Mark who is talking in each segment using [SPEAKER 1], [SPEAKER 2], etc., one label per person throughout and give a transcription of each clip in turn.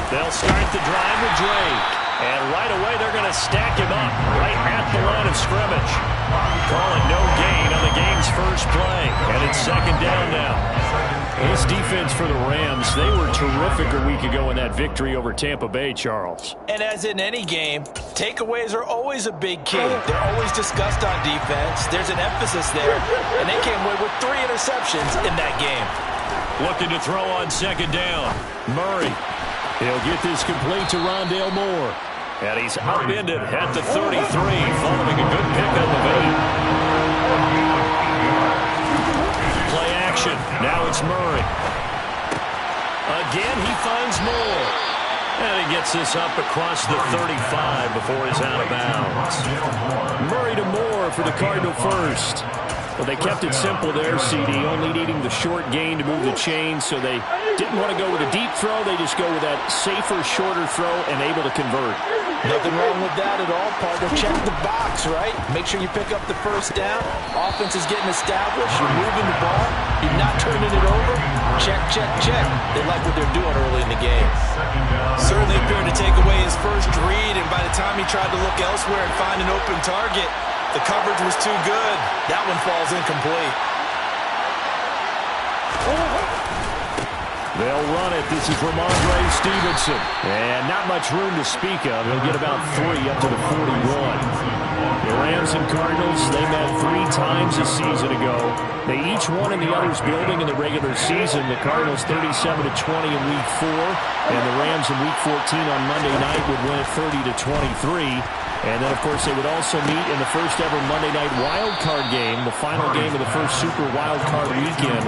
[SPEAKER 1] They'll start the drive with Drake. And right away, they're going to stack him up right at the line of scrimmage. Call it no gain on the game's first play. And it's second down now. This defense for the Rams, they were terrific a week ago in that victory over Tampa Bay, Charles.
[SPEAKER 2] And as in any game, takeaways are always a big key. They're always discussed on defense. There's an emphasis there. And they came away with 3 interceptions in that game.
[SPEAKER 1] Looking to throw on second down. Murray. He'll get this complete to Rondale Moore. And he's upended at the 33, following a good pickup of 8. Play action. Now it's Murray. Again, he finds Moore. And he gets this up across the 35 before he's out of bounds. Murray to Moore for the Cardinal first. Well, they kept it simple there, CD, only needing the short gain to move the chain, so they didn't want to go with a deep throw. They just go with that safer, shorter throw and able to convert.
[SPEAKER 2] Nothing wrong with that at all, partner. Check the box, right? Make sure you pick up the first down. Offense is getting established. You're moving the ball. You're not turning it over. Check, check, check. They like what they're doing early in the game. Certainly appeared to take away his first read, and by the time he tried to look elsewhere and find an open target, the coverage was too good. That one falls incomplete.
[SPEAKER 1] They'll run it. This is Ramondre Stevenson. And not much room to speak of. He'll get about 3 up to the 41. The Rams and Cardinals, they met 3 times a season ago. They each won in the other's building in the regular season. The Cardinals 37-20 in Week 4. And the Rams in Week 14 on Monday night would win it 30-23. And then, of course, they would also meet in the first ever Monday night wild card game, the final game of the first Super Wild Card weekend.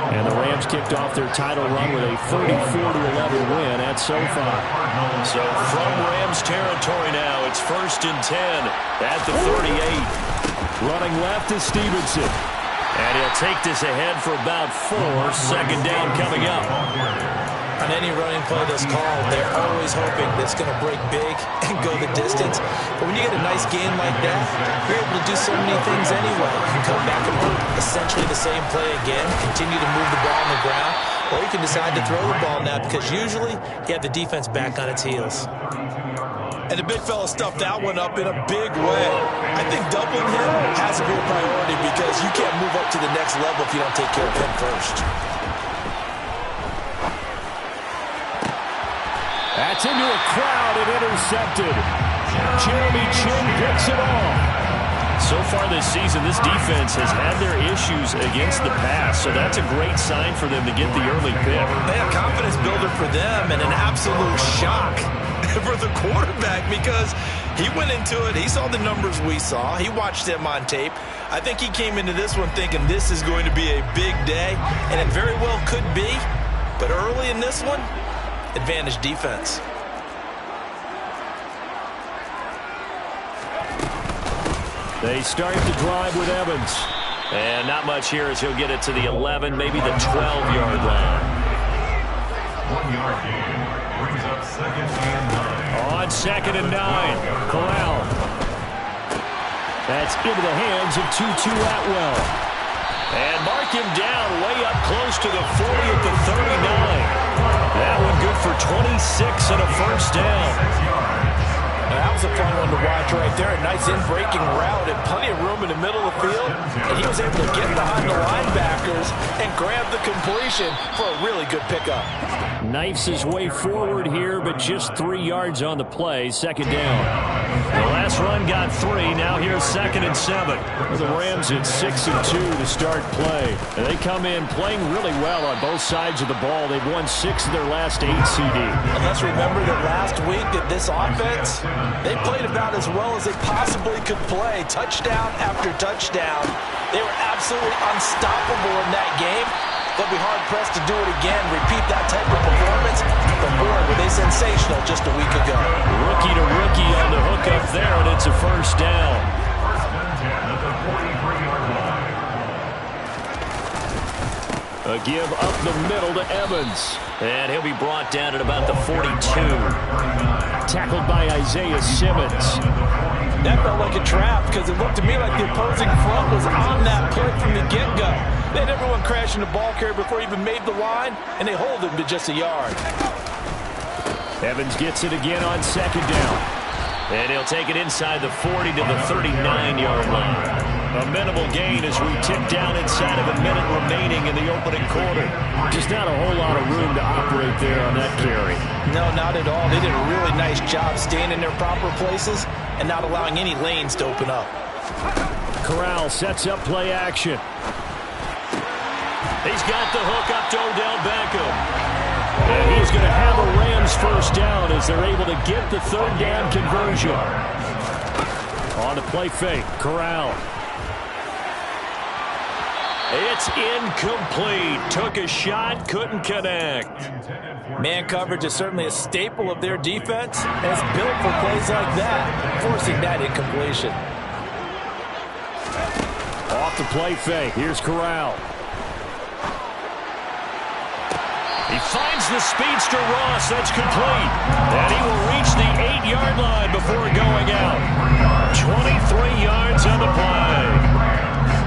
[SPEAKER 1] And the Rams kicked off their title run with a 34-11 win at SoFi. So from Rams territory now, it's 1st and 10 at the 38. Running left is Stevenson. And he'll take this ahead for about 4. Second down coming up.
[SPEAKER 2] On any running play that's called, they're always hoping that it's going to break big and go the distance. But when you get a nice game like that, you're able to do so many things anyway. You can come back and run essentially the same play again, continue to move the ball on the ground, or you can decide to throw the ball now because usually you have the defense back on its heels. And the big fella stuffed that one up in a big way. I think doubling him has to be a priority because you can't move up to the next level if you don't take care of him first.
[SPEAKER 1] That's into a crowd and intercepted. Jeremy Chinn picks it off. So far this season, this defense has had their issues against the pass, so that's a great sign for them to get the early pick.
[SPEAKER 2] A confidence builder for them and an absolute shock for the quarterback because he went into it, he saw the numbers we saw, he watched them on tape. I think he came into this one thinking this is going to be a big day, and it very well could be, but early in this one, advantage defense.
[SPEAKER 1] They start the drive with Evans. And not much here as he'll get it to the 11, maybe the 12-yard line.
[SPEAKER 3] 1-yard gain brings up 2nd and 9.
[SPEAKER 1] On 2nd and 9, Corral. That's into the hands of Tutu Atwell. And mark him down way up close to the 40 at the 39. That one good for 26 and a first down.
[SPEAKER 2] That was a fun one to watch right there. A nice in-breaking route and plenty of room in the middle of the field. And he was able to get behind the linebackers and grab the completion for a really good pickup.
[SPEAKER 1] Knifes his way forward here, but just 3 yards on the play. Second down. The last run got 3. Now here's 2nd and 7. The Rams at 6 and 2 to start play. And they come in playing really well on both sides of the ball. They've won 6 of their last 8, CD.
[SPEAKER 2] And let's remember that last week that this offense, they played about as well as they possibly could play. Touchdown after touchdown. They were absolutely unstoppable in that game. They'll be hard-pressed to do it again, repeat that type of performance. But boy, were they sensational just a week ago.
[SPEAKER 1] Rookie to rookie on the hook up there, and it's a first down. A give up the middle to Evans. And he'll be brought down at about the 42. Tackled by Isaiah Simmons.
[SPEAKER 2] That felt like a trap because it looked to me like the opposing front was on that play from the get-go. They had everyone crashing the ball carrier before he even made the line, and they hold him to just a yard.
[SPEAKER 1] Evans gets it again on second down. And he'll take it inside the 40 to the 39-yard line. A minimal gain as we tick down inside of a minute remaining in the opening quarter. Just not a whole lot of room to operate there on that carry.
[SPEAKER 2] No, not at all. They did a really nice job staying in their proper places and not allowing any lanes to open up.
[SPEAKER 1] Corral sets up play action. He's got the hook up to Odell Beckham. And he's going to have a Rams first down as they're able to get the third down conversion. On the play fake, Corral. It's incomplete. Took a shot, couldn't connect.
[SPEAKER 2] Man coverage is certainly a staple of their defense, and it's built for plays like that, forcing that incompletion.
[SPEAKER 1] Off the play fake, here's Corral. He finds the speedster Ross. That's complete. And he will reach the 8-yard line before going out. 23 yards on the play.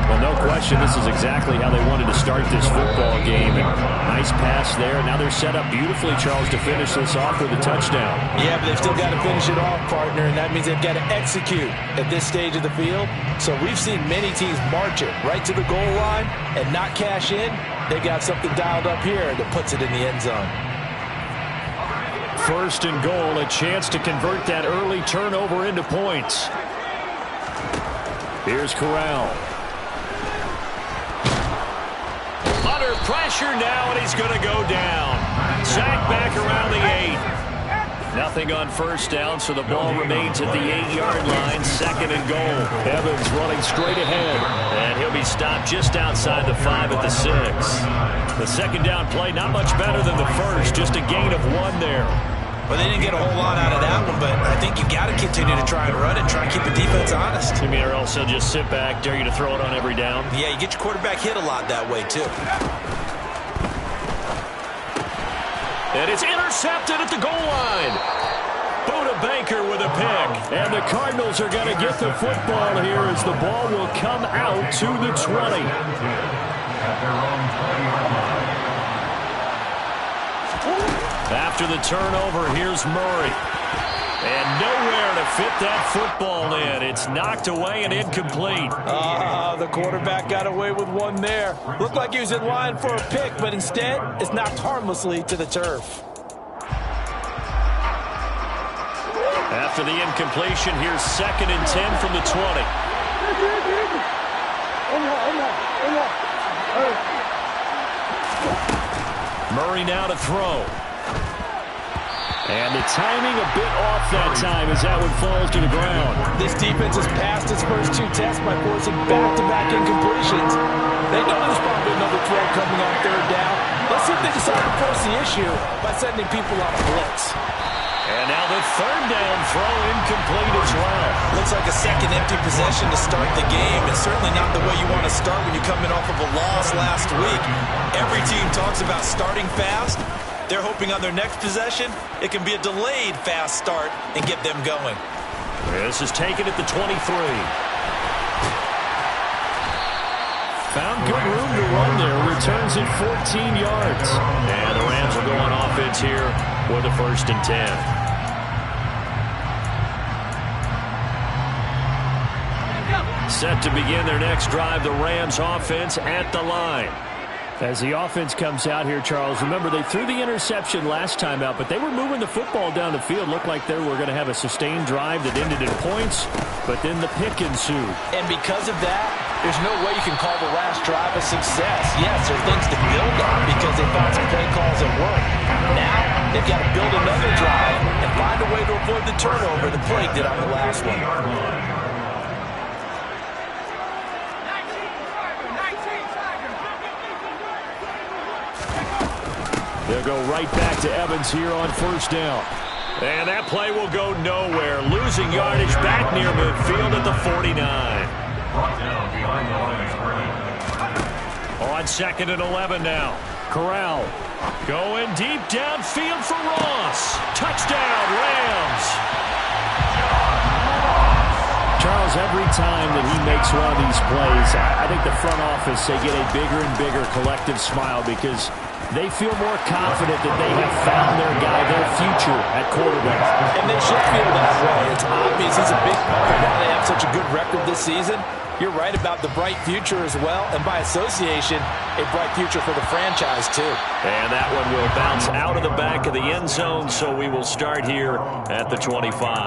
[SPEAKER 1] Well, no question, this is exactly how they wanted to start this football game. And nice pass there. Now they're set up beautifully, Charles, to finish this off with a touchdown.
[SPEAKER 2] Yeah, but they've still got to finish it off, partner, and that means they've got to execute at this stage of the field. So we've seen many teams march it right to the goal line and not cash in. They got something dialed up here that puts it in the end zone.
[SPEAKER 1] First and goal, a chance to convert that early turnover into points. Here's Corral. Under pressure now, and he's going to go down. Sacked back around the 8. Nothing on first down, so the ball remains at the 8-yard line. Second and goal. Evans running straight ahead. And he'll be stopped just outside the 5 at the 6. The second down play, not much better than the first. Just a gain of 1 there.
[SPEAKER 2] Well, they didn't get a whole lot out of that one, but I think you got to continue to try and run and try and keep the defense honest.
[SPEAKER 1] I mean, or else they'll just sit back, dare you to throw it on every down.
[SPEAKER 2] Yeah, you get your quarterback hit a lot that way, too.
[SPEAKER 1] And it's intercepted at the goal line. Buda Baker with a pick. And the Cardinals are going to get the football here as the ball will come out to the 20. After the turnover, here's Murray. And nowhere to fit that football in. It's knocked away and incomplete.
[SPEAKER 2] The quarterback got away with one there. Looked like he was in line for a pick, but instead, it's knocked harmlessly to the turf.
[SPEAKER 1] After the incompletion, here's 2nd and 10 from the 20. Murray now to throw. And the timing a bit off that time as that one falls to the ground.
[SPEAKER 2] This defense has passed its first 2 tests by forcing back-to-back incompletions. They know there's probably another throw coming on 3rd down. Let's see if they decide to force the issue by sending people on a blitz.
[SPEAKER 1] And now the 3rd down throw incomplete as well.
[SPEAKER 2] Looks like a second empty possession to start the game. It's certainly not the way you want to start when you're coming off of a loss last week. Every team talks about starting fast. They're hoping on their next possession, it can be a delayed fast start and get them going.
[SPEAKER 1] This is taken at the 23. Found good room to run there. Returns it 14 yards. And the Rams will go on offense here with a 1st and 10. Set to begin their next drive, the Rams offense at the line. As the offense comes out here, Charles, remember they threw the interception last time out, but they were moving the football down the field. Looked like they were going to have a sustained drive that ended in points, but then the pick ensued.
[SPEAKER 2] And because of that, there's no way you can call the last drive a success. Yes, there are things to build on because they found some play calls that work. Now, they've got to build another drive and find a way to avoid the turnover the plague did on the last one.
[SPEAKER 1] They'll go right back to Evans here on 1st down. And that play will go nowhere. Losing yardage back near midfield at the 49. On 2nd and 11 now. Corral going deep downfield for Ross. Touchdown, Rams. Charles, every time that he makes one of these plays, I think the front office, they get a bigger and bigger collective smile because they feel more confident that they have found their guy, their future at quarterback.
[SPEAKER 2] And they should feel that way. It's obvious he's a big part of why they have such a good record this season. You're right about the bright future as well, and by association, a bright future for the franchise too.
[SPEAKER 1] And that one will bounce out of the back of the end zone, so we will start here at the 25.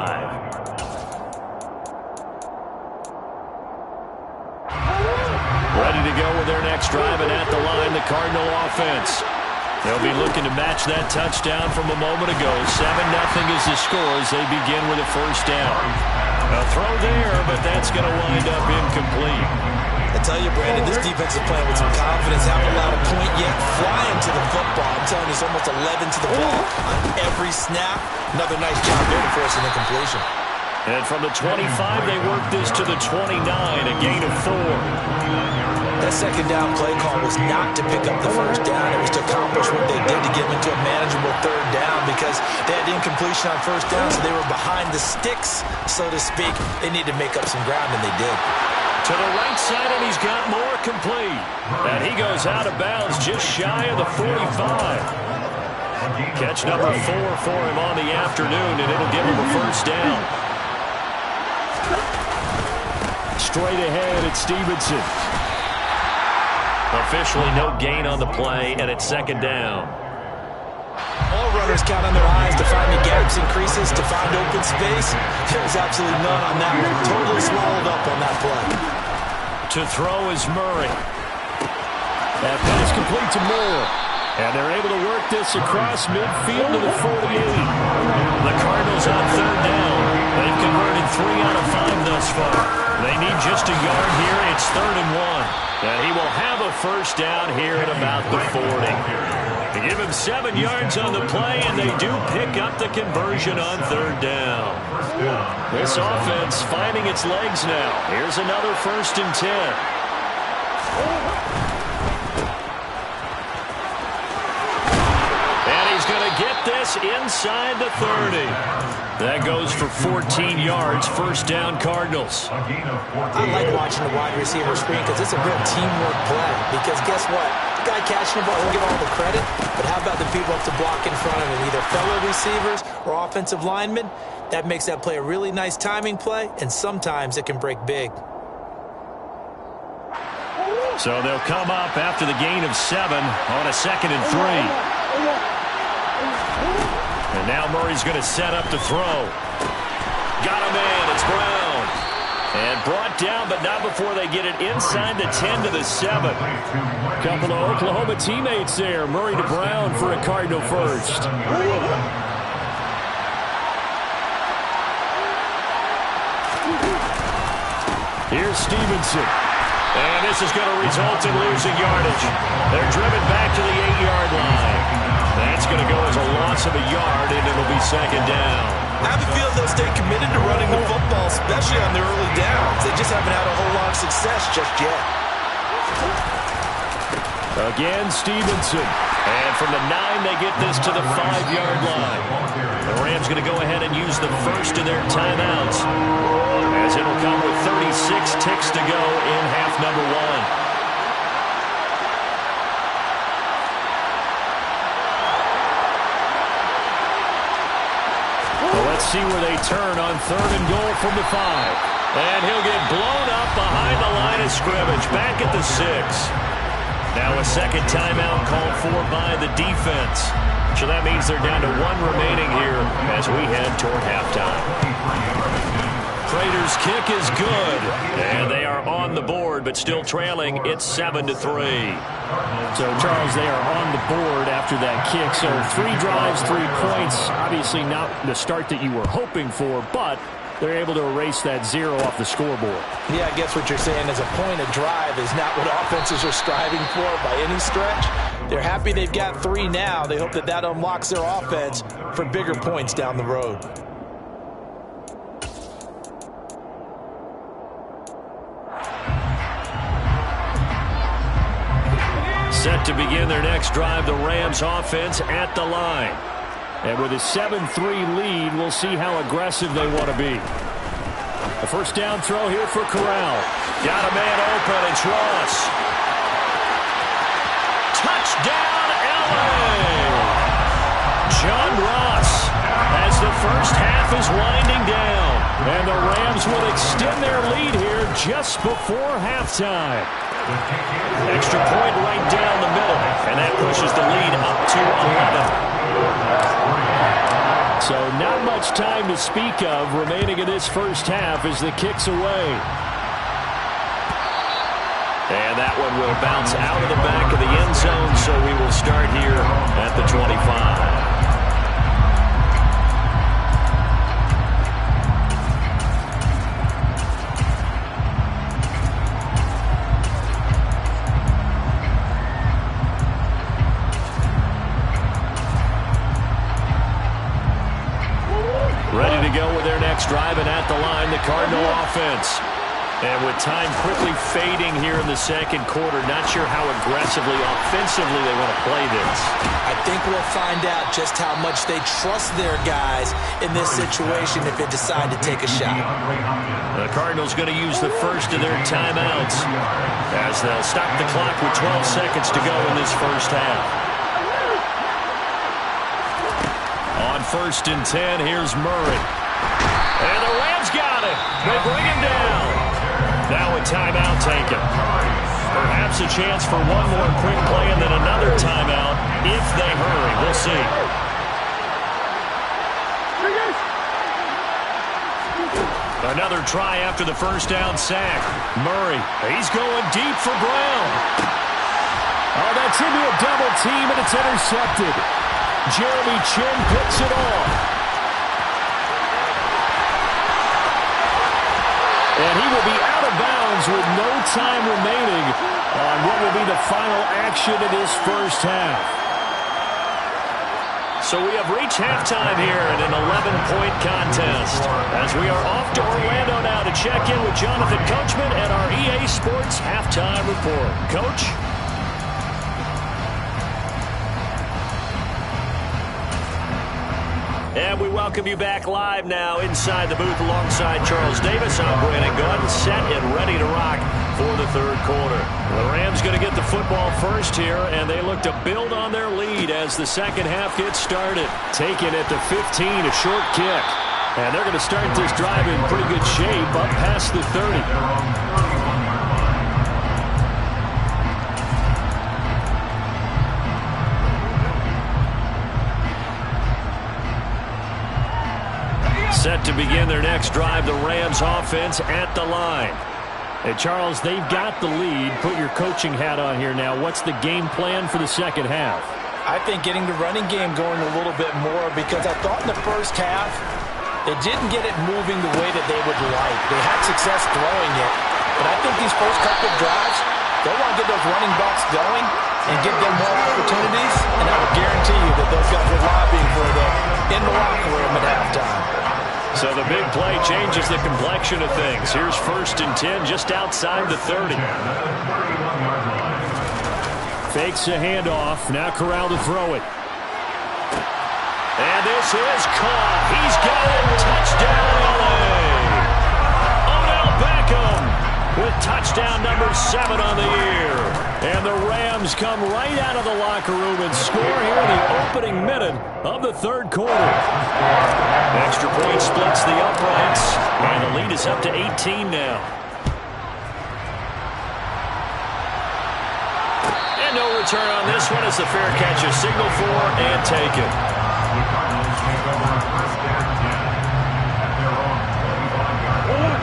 [SPEAKER 1] Ready to go with their next drive, and at the line, the Cardinal offense. They'll be looking to match that touchdown from a moment ago. 7-0 is the score as they begin with a first down. A throw there, but that's going to wind up incomplete.
[SPEAKER 2] I tell you, Brandon, this defense is playing with some confidence. Haven't allowed a point yet. Flying to the football. I'm telling you, it's almost 11 to the ball on every snap. Another nice job there to force an incompletion.
[SPEAKER 1] And from the 25, they work this to the 29, a gain of 4.
[SPEAKER 2] That second down play call was not to pick up the first down. It was to accomplish what they did to get them into a manageable third down because they had incompletion on first down, so they were behind the sticks, so to speak. They needed to make up some ground, and they did.
[SPEAKER 1] To the right side, and he's got more complete. And he goes out of bounds just shy of the 45. Catch number 4 for him on the afternoon, and it'll give him a first down. Straight ahead, it's Stevenson. Officially no gain on the play, and it's second down.
[SPEAKER 2] All runners count on their eyes to find the gaps and creases, to find open space. There was absolutely none on that one. Totally swallowed up on that play.
[SPEAKER 1] To throw is Murray. That pass complete to Moore. And they're able to work this across midfield to the 48. The Cardinals on third down. They've converted 3 out of 5 thus far. They need just a yard here. It's 3rd and 1. And he will have a first down here at about the 40. They give him 7 yards on the play, and they do pick up the conversion on third down. This offense finding its legs now. Here's another 1st and 10. And he's going to get this inside the 30. That goes for 14 yards. First down, Cardinals.
[SPEAKER 2] I like watching the wide receiver screen because it's a real teamwork play. Because guess what? The guy catching the ball will get all the credit, but how about the people up to block in front of him, either fellow receivers or offensive linemen? That makes that play a really nice timing play, and sometimes it can break big.
[SPEAKER 1] So they'll come up after the gain of 7 on a 2nd and 3. And now Murray's going to set up to throw. Got a man. It's Brown. And brought down, but not before they get it inside the 10 to the 7. Couple of Oklahoma teammates there. Murray to Brown for a Cardinal first. Here's Stevenson. And this is going to result in losing yardage. They're driven back to the 8-yard line. That's going to go as a loss of a yard, and it'll be second down.
[SPEAKER 2] I have a feeling they'll stay committed to running the football, especially on the early downs. They just haven't had a whole lot of success just yet.
[SPEAKER 1] Again, Stevenson. And from the 9, they get this to the 5-yard line. The Rams going to go ahead and use the first of their timeouts, as it'll come with 36 ticks to go in half number 1. Let's see where they turn on 3rd and goal from the 5. And he'll get blown up behind the line of scrimmage, back at the 6. Now a second timeout called for by the defense. So that means they're down to 1 remaining here as we head toward halftime. Prater's kick is good, and they are on the board, but still trailing. It's 7-3. So, Charles, they are on the board after that kick. So 3 drives, 3 points. Obviously not the start that you were hoping for, but they're able to erase that 0 off the scoreboard.
[SPEAKER 2] Yeah, I guess what you're saying is a point of drive is not what offenses are striving for by any stretch. They're happy they've got 3 now. They hope that that unlocks their offense for bigger points down the road.
[SPEAKER 1] Set to begin their next drive, the Rams offense at the line. And with a 7-3 lead, we'll see how aggressive they want to be. A first down throw here for Corral. Got a man open, it's Ross. Touchdown, John Ross as the first half is winding down. And the Rams will extend their lead here just before halftime. Extra point right down the middle. And that pushes the lead up to 11. So not much time to speak of remaining in this first half as the kick's away. And that one will bounce out of the back of the end zone, so we will start here at the 25. Ready to go with their next drive, and at the line, the Cardinal offense. And with time quickly fading here in the second quarter, not sure how aggressively, offensively they want to play this.
[SPEAKER 2] I think we'll find out just how much they trust their guys in this situation if they decide to take a shot.
[SPEAKER 1] The Cardinals going to use the first of their timeouts as they'll stop the clock with 12 seconds to go in this first half. On 1st and 10, here's Murray. And the Rams got it. They bring him down. Now a timeout taken. Perhaps a chance for one more quick play and then another timeout if they hurry. We'll see. Another try after the first down sack. Murray, he's going deep for Brown. Oh, that's into a double team, and it's intercepted. Jeremy Chinn picks it off. And he will be out of bounds with no time remaining on what will be the final action of this first half. So we have reached halftime here in an 11-point contest as we are off to Orlando now to check in with Jonathan Coachman at our EA Sports Halftime Report. Coach? And we welcome you back live now inside the booth alongside Charles Davis. I'm Brandon Gunn, set and ready to rock for the third quarter. The Rams going to get the football first here, and they look to build on their lead as the second half gets started. Taken at the 15, a short kick. And they're going to start this drive in pretty good shape up past the 30. Set to begin their next drive, the Rams offense at the line. Hey, Charles, they've got the lead. Put your coaching hat on here now. What's the game plan for the second half?
[SPEAKER 2] I think getting the running game going a little bit more because I thought in the first half they didn't get it moving the way that they would like. They had success throwing it, but I think these first couple of drives, they want to get those running backs going and give them more opportunities, and I would guarantee you that those guys are lobbying for them in the locker room at halftime.
[SPEAKER 1] So the big play changes the complexion of things. Here's 1st and 10 just outside the 30. Fakes a handoff. Now Corral to throw it. And this is caught. He's got it. Touchdown, LA. Odell Beckham with touchdown number 7 on the year. And the Rams come right out of the locker room and score here in the opening minute of the third quarter. Extra point splits the uprights, and the lead is up to 18 now. And no return on this one as the fair catch is signaled for and taken.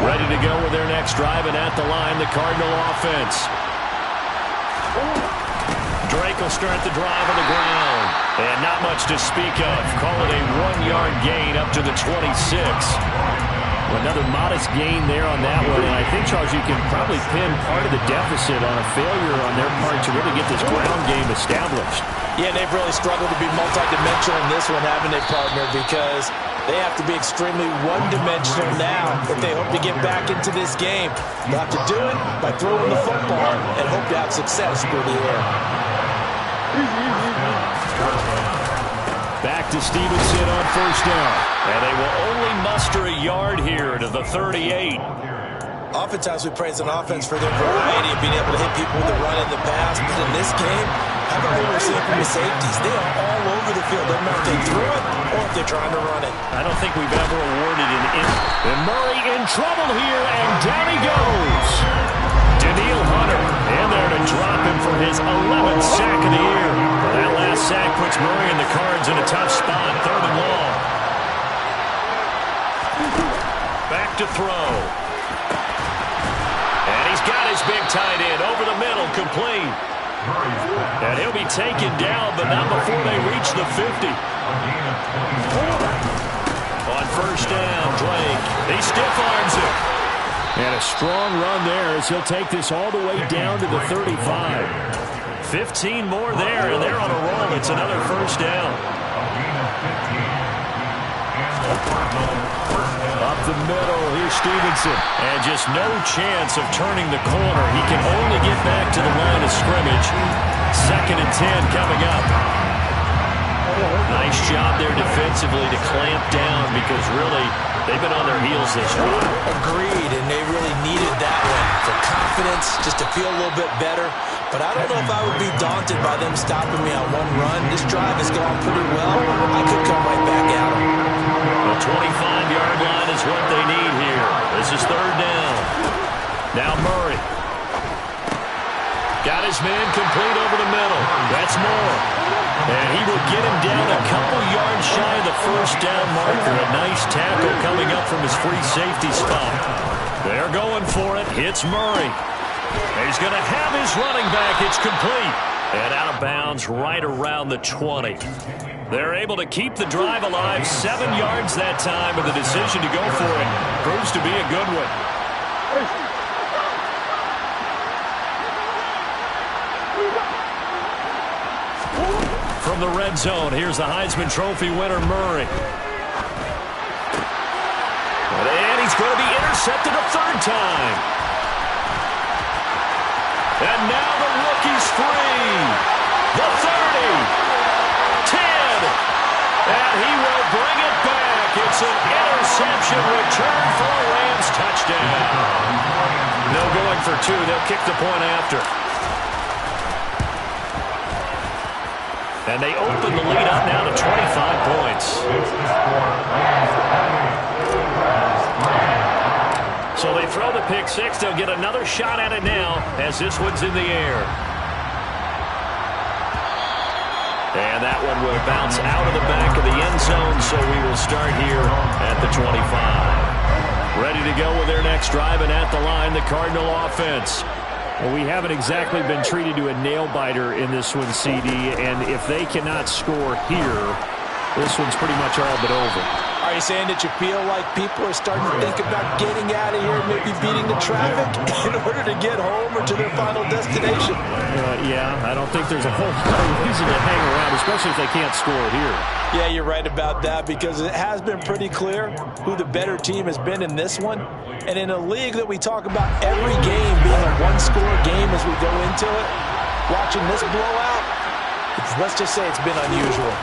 [SPEAKER 1] Ready to go with their next drive, and at the line, the Cardinal offense. Drake will start the drive on the ground. And not much to speak of. Call it a 1-yard gain up to the 26. Another modest gain there on that one. And I think, Charles, you can probably pin part of the deficit on a failure on their part to really get this ground game established.
[SPEAKER 2] Yeah, they've really struggled to be multidimensional in this one, haven't they, partner? Because they have to be extremely one-dimensional now if they hope to get back into this game. They'll have to do it by throwing the football and hope to have success through the air.
[SPEAKER 1] Back to Stevenson on 1st down. And they will only muster a yard here to the 38.
[SPEAKER 2] Oftentimes we praise an offense for their variety of being able to hit people with the run and the pass. But in this game, How about what we're seeing from the safeties? They are all over the field. Doesn't matter if they threw it or if they're trying to run it.
[SPEAKER 1] I don't think we've ever awarded an And Murray in trouble here, and down he goes. Danielle Hunter in there to drop him for his 11th sack of the year. That last sack puts Murray and the Cards in a tough spot, 3rd and long. Back to throw. And he's got his big tight end over the middle, complete. And he'll be taken down, but not before they reach the 50. On first down, Drake. He stiff arms it. And a strong run there as he'll take this all the way down to the 35. 15 more there, and they're on a roll. It's another first down. Up the middle, here's Stevenson. And just no chance of turning the corner. He can only get back to the line of scrimmage. 2nd and 10 coming up. Nice job there defensively to clamp down because really they've been on their heels this week.
[SPEAKER 2] Agreed, and they really needed that one for confidence, just to feel a little bit better. But I don't know if I would be daunted by them stopping me on one run. This drive has gone pretty well. I could come right back at them.
[SPEAKER 1] The 25-yard line is what they need here. This is 3rd down. Now Murray. Got his man complete over the middle. That's Moore. And he will get him down a couple yards shy of the first down marker. A nice tackle coming up from his free safety spot. They're going for it. Hits Murray. He's going to have his running back. It's complete. And out of bounds right around the 20. They're able to keep the drive alive. 7 yards that time, and the decision to go for it proves to be a good one. From the red zone, here's the Heisman Trophy winner, Murray. And he's going to be intercepted a 3rd time. And now the rookie's free. The 30. 10. And he will bring it back. It's an interception return for a Rams touchdown. No going for 2. They'll kick the point after. And they open the lead up now to 25 points. So they throw the pick 6. They'll get another shot at it now as this one's in the air. And that one will bounce out of the back of the end zone, so we will start here at the 25. Ready to go with their next drive, and at the line, the Cardinal offense. Well, we haven't exactly been treated to a nail-biter in this one, CD, and if they cannot score here, this one's pretty much all but over.
[SPEAKER 2] Are you saying that you feel like people are starting to think about getting out of here, maybe beating the traffic in order to get home or to their final destination?
[SPEAKER 1] Yeah, I don't think there's a whole lot of reason to hang around, especially if they can't score here.
[SPEAKER 2] Yeah, you're right about that because it has been pretty clear who the better team has been in this one. And in a league that we talk about every game being a one-score game as we go into it, watching this blowout, let's just say it's been unusual.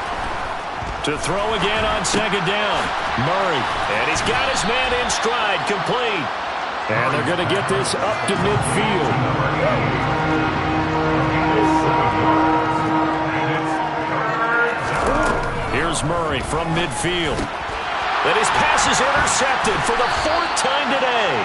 [SPEAKER 1] To throw again on 2nd down. Murray. And he's got his man in stride. Complete. And they're going to get this up to midfield. Here's Murray from midfield. And his pass is intercepted for the 4th time today.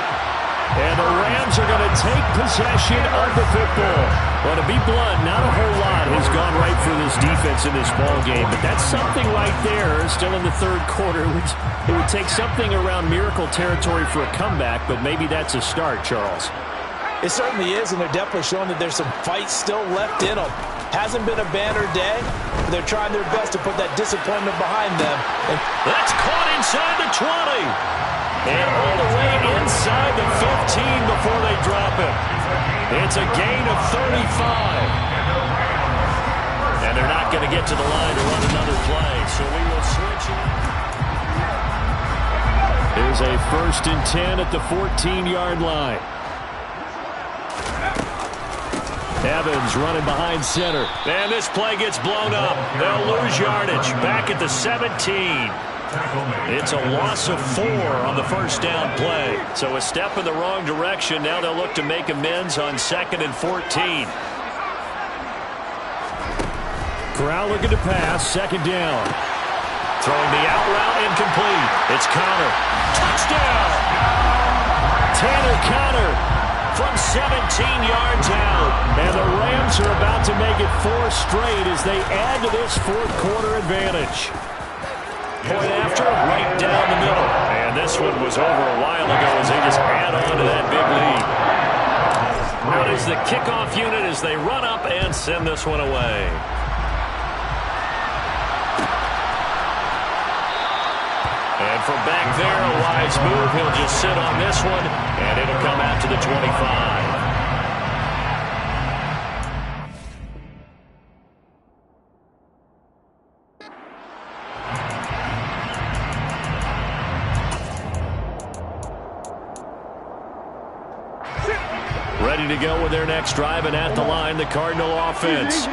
[SPEAKER 1] And the Rams are going to take possession of the football. Well, to be blunt, not a whole lot has gone right for this defense in this ball game, but that's something right there. Still in the 3rd quarter. It would take something around miracle territory for a comeback, but maybe that's a start, Charles.
[SPEAKER 2] It certainly is, and they're definitely showing that there's some fight still left in them. Hasn't been a banner day, but they're trying their best to put that disappointment behind them. And
[SPEAKER 1] that's caught inside the 20. And all the way inside the 15 before they drop him. It's a gain of 35. And they're not going to get to the line to run another play, so we will switch it. Here's a 1st and 10 at the 14-yard line. Evans running behind center. And this play gets blown up. They'll lose yardage. Back at the 17. It's a loss of 4 on the first down play. So a step in the wrong direction. Now they'll look to make amends on 2nd and 14. Corral looking to pass. Second down. Throwing the out route incomplete. It's Conner. Touchdown! Tanner Conner from 17 yards out. And the Rams are about to make it 4 straight as they add to this fourth quarter advantage. Point after, right down the middle. And this one was over a while ago as they just add on to that big lead. What is the kickoff unit as they run up and send this one away? And from back there, a wise move. He'll just sit on this one, and it'll come out to the 25. Ready to go with their next drive, and at the line, the Cardinal offense.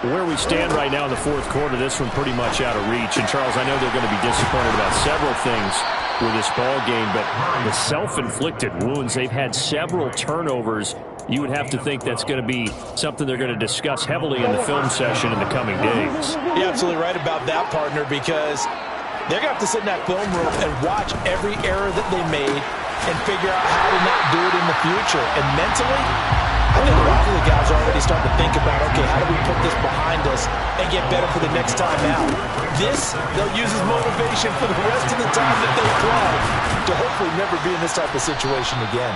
[SPEAKER 1] Where we stand right now in the fourth quarter, this one pretty much out of reach. And, Charles, I know they're going to be disappointed about several things with this ball game, but the self-inflicted wounds, they've had several turnovers. You would have to think that's going to be something they're going to discuss heavily in the film session in the coming days.
[SPEAKER 2] You're absolutely right about that, partner, because they're going to have to sit in that film room and watch every error that they made and figure out how to not do it in the future. And mentally, I think a lot of the guys are already starting to think about, okay, how do we put this behind us and get better for the next time out? This, they'll use as motivation for the rest of the time that they play to hopefully never be in this type of situation again.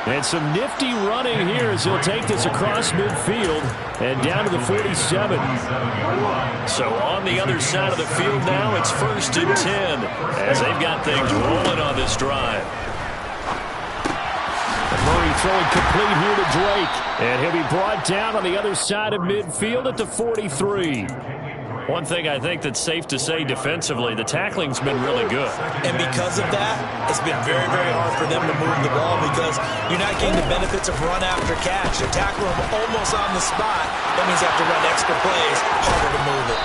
[SPEAKER 1] And some nifty running here as he'll take this across midfield and down to the 47. So on the other side of the field now, it's 1st and 10 as they've got things rolling on this drive. Murray throwing complete here to Drake. And he'll be brought down on the other side of midfield at the 43. One thing I think that's safe to say defensively, the tackling's been really good.
[SPEAKER 2] And because of that, it's been very, very hard for them to move the ball because you're not getting the benefits of run after catch. You're tackling them almost on the spot. That means you have to run extra plays, harder to move it.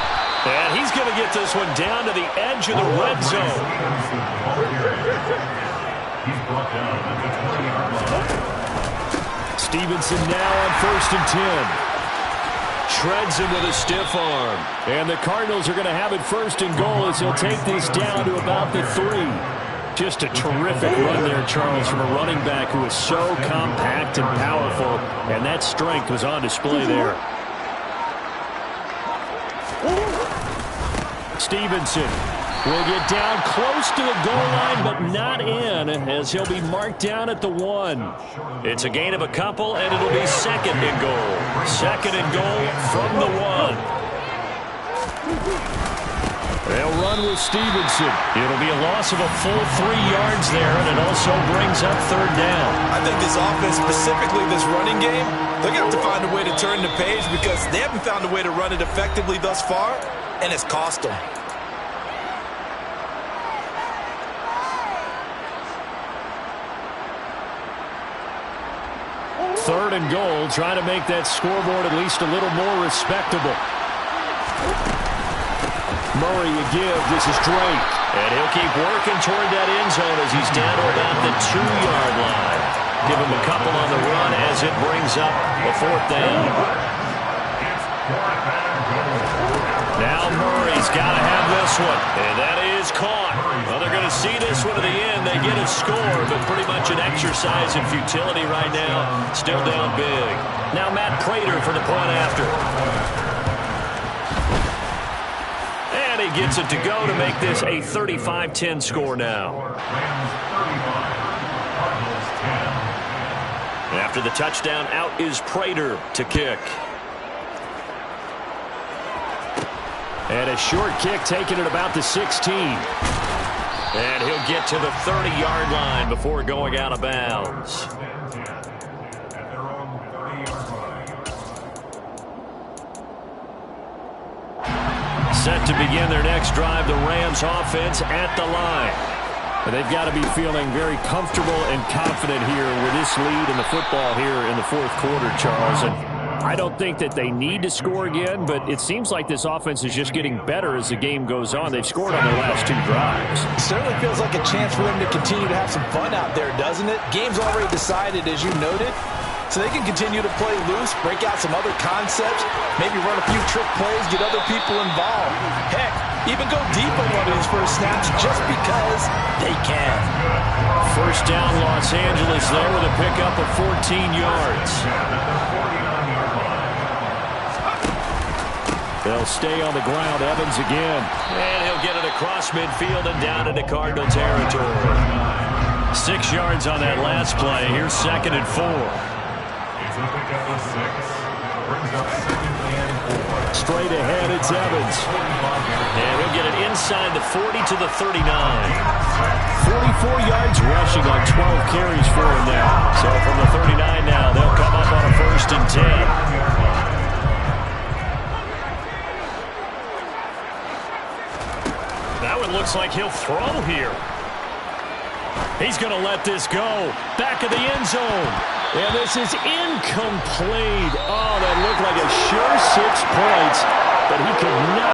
[SPEAKER 1] And he's going to get this one down to the edge of the red zone. Stevenson now on 1st and 10. Shreds him with a stiff arm. And the Cardinals are going to have it 1st and goal as he'll take this down to about the 3. Just a terrific run there, Charles, from a running back who is so compact and powerful. And that strength was on display there. Stevenson will get down close to the goal line, but not in, as he'll be marked down at the 1. It's a gain of a couple, and it'll be 2nd and goal. 2nd and goal from the 1. They'll run with Stevenson. It'll be a loss of a full 3 yards there, and it also brings up 3rd down.
[SPEAKER 2] I think this offense, specifically this running game, they're going to have to find a way to turn the page because they haven't found a way to run it effectively thus far, and it's cost them.
[SPEAKER 1] 3rd and goal, trying to make that scoreboard at least a little more respectable. Murray a give. This is Drake. And he'll keep working toward that end zone as he's down to about the 2-yard line. Give him a couple on the run as it brings up a 4th down. Now Murray's got to have this one. And that is caught. Well, they're going to see this one to the end. They get a score, but pretty much an exercise in futility right now. Still down big. Now Matt Prater for the point after. And he gets it to go to make this a 35-10 score now. After the touchdown, out is Prater to kick. And a short kick taken at about the 16. And he'll get to the 30-yard line before going out of bounds. Set to begin their next drive, the Rams offense at the line. But they've got to be feeling very comfortable and confident here with this lead in the football here in the fourth quarter, Charles. And I don't think that they need to score again, but it seems like this offense is just getting better as the game goes on. They've scored on their last 2 drives.
[SPEAKER 2] It certainly feels like a chance for them to continue to have some fun out there, doesn't it? Game's already decided, as you noted. so they can continue to play loose, break out some other concepts, maybe run a few trick plays, get other people involved. Heck, even go deep on one of these first snaps just because they can.
[SPEAKER 1] First down, Los Angeles there with a pickup of 14 yards. They'll stay on the ground. Evans again. And he'll get it across midfield and down into Cardinal territory. 6 yards on that last play. Here's 2nd and 4.
[SPEAKER 3] It's a pickup of 6. Brings up 2nd and 4.
[SPEAKER 1] Straight ahead, it's Evans. And he'll get it inside the 40 to the 39. 44 yards rushing on 12 carries for him now. So from the 39 now, they'll come up on a 1st and 10. That one looks like he'll throw here. He's going to let this go. Back of the end zone. And this is incomplete. Oh, that looked like a sure 6 points, but he could not.